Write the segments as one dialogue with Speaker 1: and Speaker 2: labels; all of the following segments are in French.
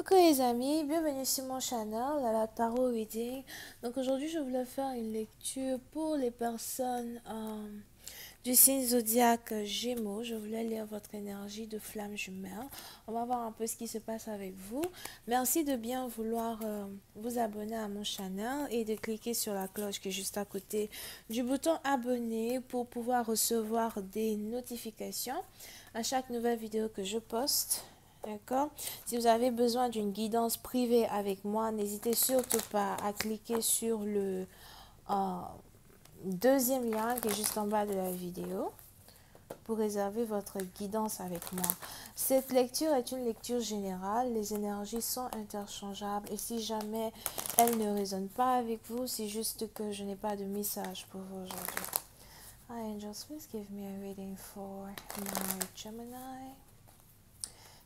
Speaker 1: Coucou les amis, bienvenue sur mon channel à la Tarot Reading. Donc aujourd'hui je voulais faire une lecture pour les personnes du signe zodiaque Gémeaux. Je voulais lire votre énergie de flamme jumelle. On va voir un peu ce qui se passe avec vous. Merci de bien vouloir vous abonner à mon channel et de cliquer sur la cloche qui est juste à côté du bouton abonner pour pouvoir recevoir des notifications à chaque nouvelle vidéo que je poste. D'accord? Si vous avez besoin d'une guidance privée avec moi, n'hésitez surtout pas à cliquer sur le euh, deuxième lien qui est juste en bas de la vidéo pour réserver votre guidance avec moi. Cette lecture est une lecture générale. Les énergies sont interchangeables et si jamais elles ne résonnent pas avec vous, c'est juste que je n'ai pas de message pour vous aujourd'hui. Hi angels, please give me a reading for my Gemini.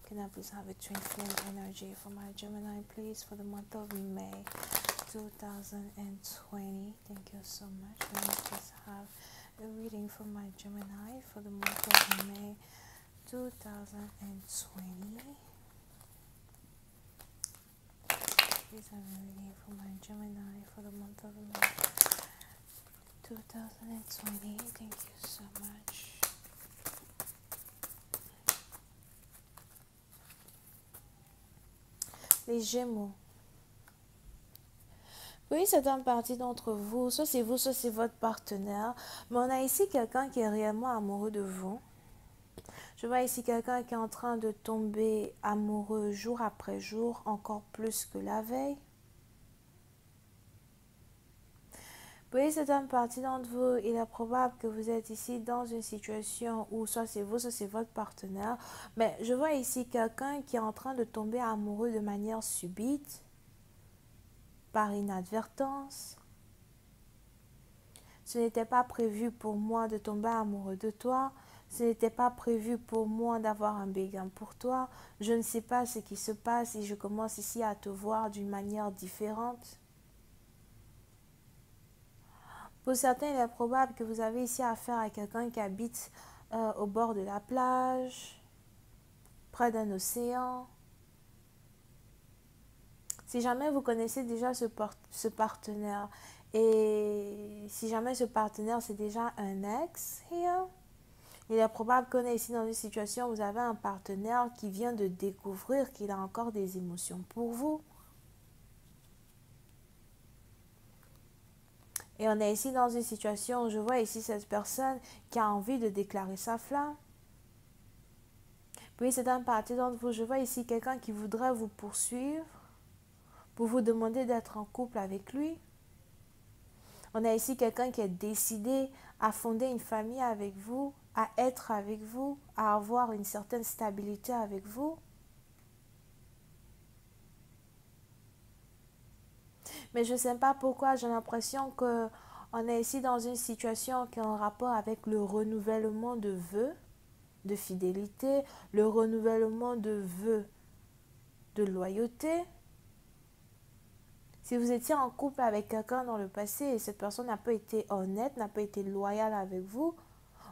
Speaker 1: Can I please have a twin flame energy for my Gemini, please, for the month of May 2020? Thank you so much. Can I please have a reading for my Gemini for the month of May 2020? Please have a reading for my Gemini for the month of May 2020. Thank you so much. Les Gémeaux. Oui, c'est une partie d'entre vous, soit c'est vous, soit c'est votre partenaire. Mais on a ici quelqu'un qui est réellement amoureux de vous. Je vois ici quelqu'un qui est en train de tomber amoureux jour après jour, encore plus que la veille. Oui, c'est une partie d'entre vous. Il est probable que vous êtes ici dans une situation où soit c'est vous, soit c'est votre partenaire. Mais je vois ici quelqu'un qui est en train de tomber amoureux de manière subite, par inadvertance. Ce n'était pas prévu pour moi de tomber amoureux de toi. Ce n'était pas prévu pour moi d'avoir un béguin pour toi. Je ne sais pas ce qui se passe et je commence ici à te voir d'une manière différente. Pour certains, il est probable que vous avez ici affaire à quelqu'un qui habite au bord de la plage, près d'un océan. Si jamais vous connaissez déjà ce partenaire et si jamais ce partenaire c'est déjà un ex, here, il est probable qu'on est ici dans une situation où vous avez un partenaire qui vient de découvrir qu'il a encore des émotions pour vous. Et on est ici dans une situation où je vois ici cette personne qui a envie de déclarer sa flamme. Puis c'est un parti d'entre vous. Je vois ici quelqu'un qui voudrait vous poursuivre pour vous demander d'être en couple avec lui. On a ici quelqu'un qui est décidé à fonder une famille avec vous, à être avec vous, à avoir une certaine stabilité avec vous. Mais je ne sais pas pourquoi, j'ai l'impression qu'on est ici dans une situation qui est en rapport avec le renouvellement de vœux, de fidélité, le renouvellement de vœux de loyauté. Si vous étiez en couple avec quelqu'un dans le passé et cette personne n'a pas été honnête, n'a pas été loyale avec vous,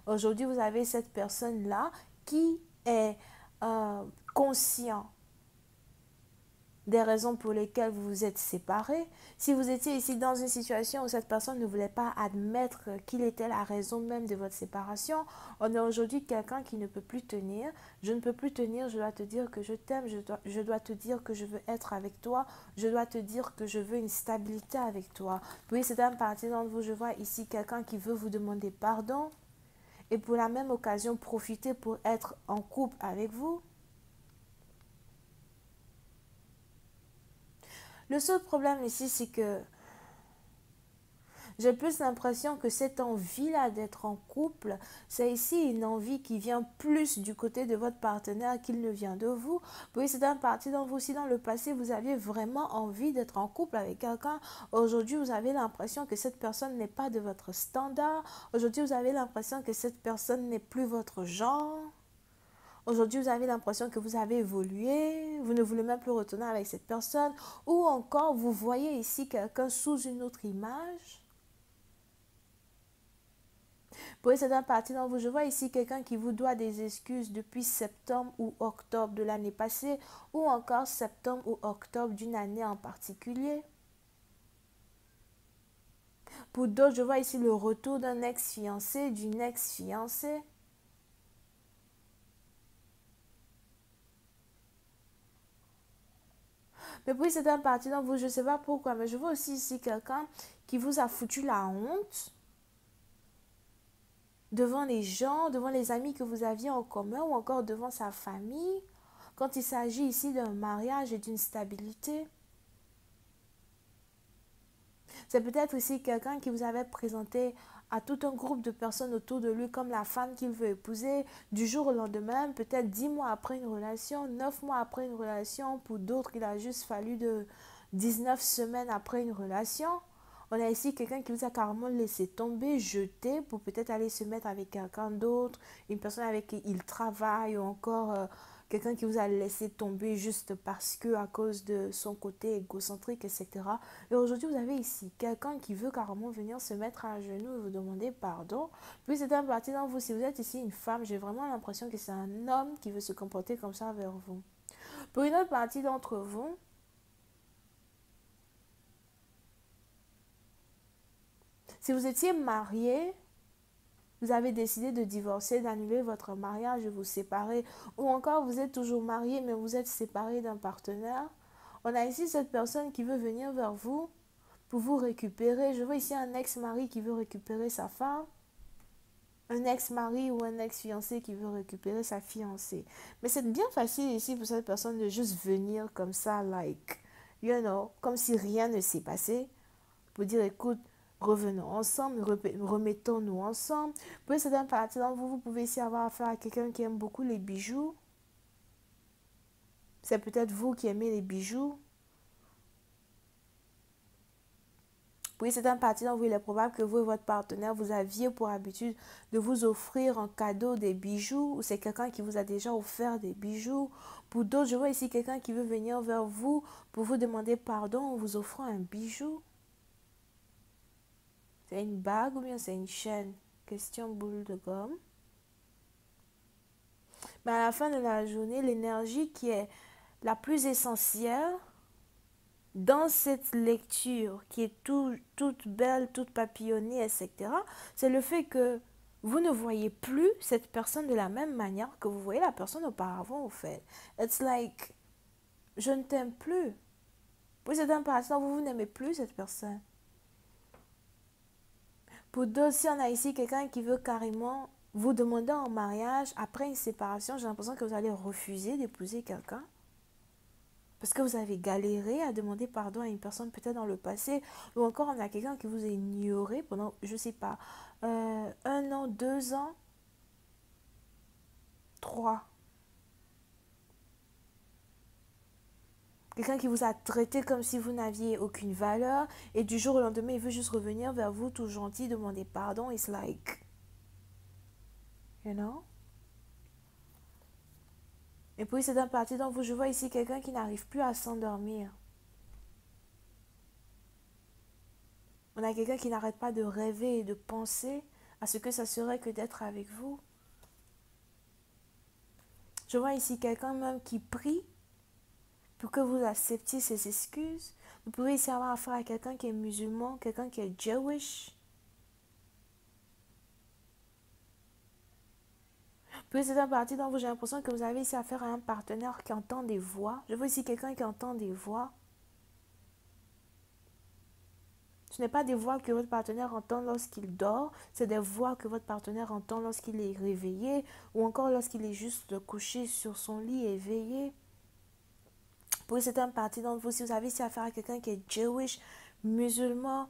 Speaker 1: aujourd'hui vous avez cette personne-là qui est conscient des raisons pour lesquelles vous vous êtes séparés. Si vous étiez ici dans une situation où cette personne ne voulait pas admettre qu'il était la raison même de votre séparation, on a aujourd'hui quelqu'un qui ne peut plus tenir. Je ne peux plus tenir, je dois te dire que je t'aime, je dois te dire que je veux être avec toi, je dois te dire que je veux une stabilité avec toi. Puis c'est un parti d'entre vous, je vois ici quelqu'un qui veut vous demander pardon et pour la même occasion profiter pour être en couple avec vous. Le seul problème ici, c'est que j'ai plus l'impression que cette envie-là d'être en couple, c'est ici une envie qui vient plus du côté de votre partenaire qu'il ne vient de vous. Oui, c'est un parti dans vous. Si dans le passé, vous aviez vraiment envie d'être en couple avec quelqu'un, aujourd'hui, vous avez l'impression que cette personne n'est pas de votre standard. Aujourd'hui, vous avez l'impression que cette personne n'est plus votre genre. Aujourd'hui, vous avez l'impression que vous avez évolué, vous ne voulez même plus retourner avec cette personne, ou encore vous voyez ici quelqu'un sous une autre image. Pour certaines parties d'entre vous, je vois ici quelqu'un qui vous doit des excuses depuis septembre ou octobre de l'année passée ou encore septembre ou octobre d'une année en particulier. Pour d'autres, je vois ici le retour d'un ex-fiancé, d'une ex-fiancée. Mais pour certaines parties d'entre vous, je ne sais pas pourquoi, mais je vois aussi ici quelqu'un qui vous a foutu la honte devant les gens, devant les amis que vous aviez en commun ou encore devant sa famille, quand il s'agit ici d'un mariage et d'une stabilité. C'est peut-être ici quelqu'un qui vous avait présenté à tout un groupe de personnes autour de lui comme la femme qu'il veut épouser du jour au lendemain, peut-être 10 mois après une relation, 9 mois après une relation. Pour d'autres, il a juste fallu de 19 semaines après une relation. On a ici quelqu'un qui vous a carrément laissé tomber, jeté pour peut-être aller se mettre avec quelqu'un d'autre, une personne avec qui il travaille ou encore quelqu'un qui vous a laissé tomber juste parce que à cause de son côté égocentrique, etc. Et aujourd'hui, vous avez ici quelqu'un qui veut carrément venir se mettre à genoux et vous demander pardon. Puis c'est un parti dans vous. Si vous êtes ici une femme, j'ai vraiment l'impression que c'est un homme qui veut se comporter comme ça vers vous. Pour une autre partie d'entre vous, si vous étiez marié, vous avez décidé de divorcer, d'annuler votre mariage, de vous séparer, ou encore vous êtes toujours marié mais vous êtes séparé d'un partenaire, on a ici cette personne qui veut venir vers vous pour vous récupérer. Je vois ici un ex-mari qui veut récupérer sa femme, un ex-mari ou un ex-fiancé qui veut récupérer sa fiancée. Mais c'est bien facile ici pour cette personne de juste venir comme ça, like, you know, comme si rien ne s'est passé, pour dire, écoute, revenons ensemble, remettons-nous ensemble. Pour certaines parties d'entre vous, vous pouvez ici avoir affaire à quelqu'un qui aime beaucoup les bijoux. C'est peut-être vous qui aimez les bijoux. Oui, c'est un parti dont il est probable que vous et votre partenaire, vous aviez pour habitude de vous offrir en cadeau des bijoux, ou c'est quelqu'un qui vous a déjà offert des bijoux. Pour d'autres, je vois ici quelqu'un qui veut venir vers vous pour vous demander pardon en vous offrant un bijou. C'est une bague ou bien c'est une chaîne? Question boule de gomme. Mais à la fin de la journée, l'énergie qui est la plus essentielle dans cette lecture qui est toute belle, toute papillonnée, etc., c'est le fait que vous ne voyez plus cette personne de la même manière que vous voyez la personne auparavant, au fait. It's like, je ne t'aime plus. Pour certaines personnes, vous n'aimez plus cette personne. Pour d'autres, si on a ici quelqu'un qui veut carrément vous demander en mariage, après une séparation, j'ai l'impression que vous allez refuser d'épouser quelqu'un. Parce que vous avez galéré à demander pardon à une personne peut-être dans le passé. Ou encore on a quelqu'un qui vous a ignoré pendant, je ne sais pas, 1 an, 2 ans, 3. Quelqu'un qui vous a traité comme si vous n'aviez aucune valeur. Et du jour au lendemain, il veut juste revenir vers vous tout gentil, demander pardon. It's like, you know. Et puis c'est d'un parti dont vous, je vois ici quelqu'un qui n'arrive plus à s'endormir. On a quelqu'un qui n'arrête pas de rêver et de penser à ce que ça serait que d'être avec vous. Je vois ici quelqu'un même qui prie pour que vous acceptiez ses excuses. Vous pouvez ici avoir affaire à quelqu'un qui est musulman, quelqu'un qui est Jewish. Puis c'est un parti dont j'ai l'impression que vous avez ici affaire à un partenaire qui entend des voix. Je vois ici quelqu'un qui entend des voix. Ce n'est pas des voix que votre partenaire entend lorsqu'il dort, c'est des voix que votre partenaire entend lorsqu'il est réveillé ou encore lorsqu'il est juste couché sur son lit éveillé. Pour certaines parties d'entre vous, si vous avez ici affaire à quelqu'un qui est Jewish, musulman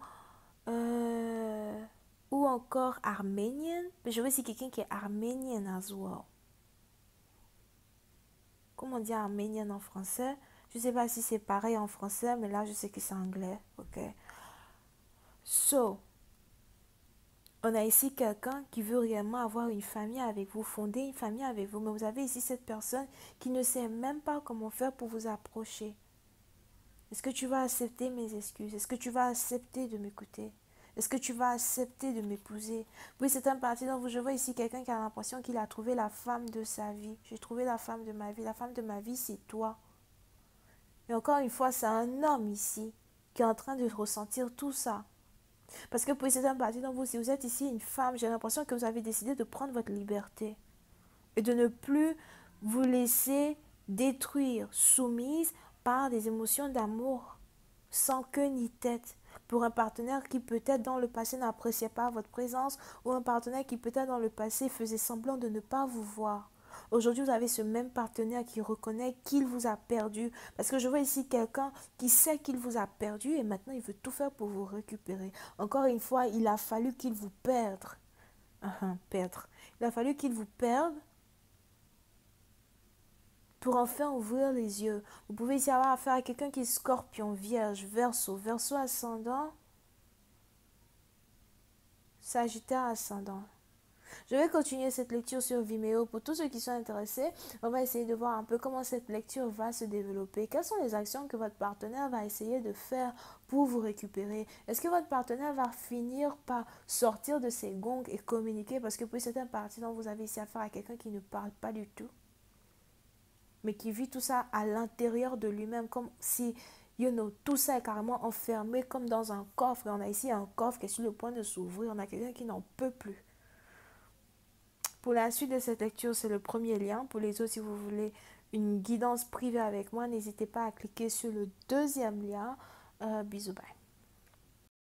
Speaker 1: ou encore arménien, je vois ici quelqu'un qui est arménien as well. Comment on dit arménien en français? Je ne sais pas si c'est pareil en français, mais là je sais que c'est anglais. Ok. So, on a ici quelqu'un qui veut réellement avoir une famille avec vous, fonder une famille avec vous, mais vous avez ici cette personne qui ne sait même pas comment faire pour vous approcher. Est-ce que tu vas accepter mes excuses? Est-ce que tu vas accepter de m'écouter? Est-ce que tu vas accepter de m'épouser? Oui, c'est un parti dont je vois ici quelqu'un qui a l'impression qu'il a trouvé la femme de sa vie. J'ai trouvé la femme de ma vie. La femme de ma vie, c'est toi. Et encore une fois, c'est un homme ici qui est en train de ressentir tout ça. Parce que pour c'est un parti dont vous, si vous êtes ici une femme, j'ai l'impression que vous avez décidé de prendre votre liberté et de ne plus vous laisser détruire, soumise par des émotions d'amour sans queue ni tête, pour un partenaire qui peut-être dans le passé n'appréciait pas votre présence ou un partenaire qui peut-être dans le passé faisait semblant de ne pas vous voir. Aujourd'hui, vous avez ce même partenaire qui reconnaît qu'il vous a perdu. Parce que je vois ici quelqu'un qui sait qu'il vous a perdu et maintenant il veut tout faire pour vous récupérer. Encore une fois, il a fallu qu'il vous perde. Perdre. Il a fallu qu'il vous perde pour enfin ouvrir les yeux. Vous pouvez ici avoir affaire à quelqu'un qui est scorpion, vierge, verseau, verseau ascendant, sagittaire ascendant. Je vais continuer cette lecture sur Vimeo. Pour tous ceux qui sont intéressés, on va essayer de voir un peu comment cette lecture va se développer. Quelles sont les actions que votre partenaire va essayer de faire pour vous récupérer? Est-ce que votre partenaire va finir par sortir de ses gongs et communiquer? Parce que pour certaines parties dont vous avez ici affaire à quelqu'un qui ne parle pas du tout, mais qui vit tout ça à l'intérieur de lui-même, comme si, tout ça est carrément enfermé comme dans un coffre. Et on a ici un coffre qui est sur le point de s'ouvrir. On a quelqu'un qui n'en peut plus. Pour la suite de cette lecture, c'est le premier lien. Pour les autres, si vous voulez une guidance privée avec moi, n'hésitez pas à cliquer sur le deuxième lien. Bisous, bye.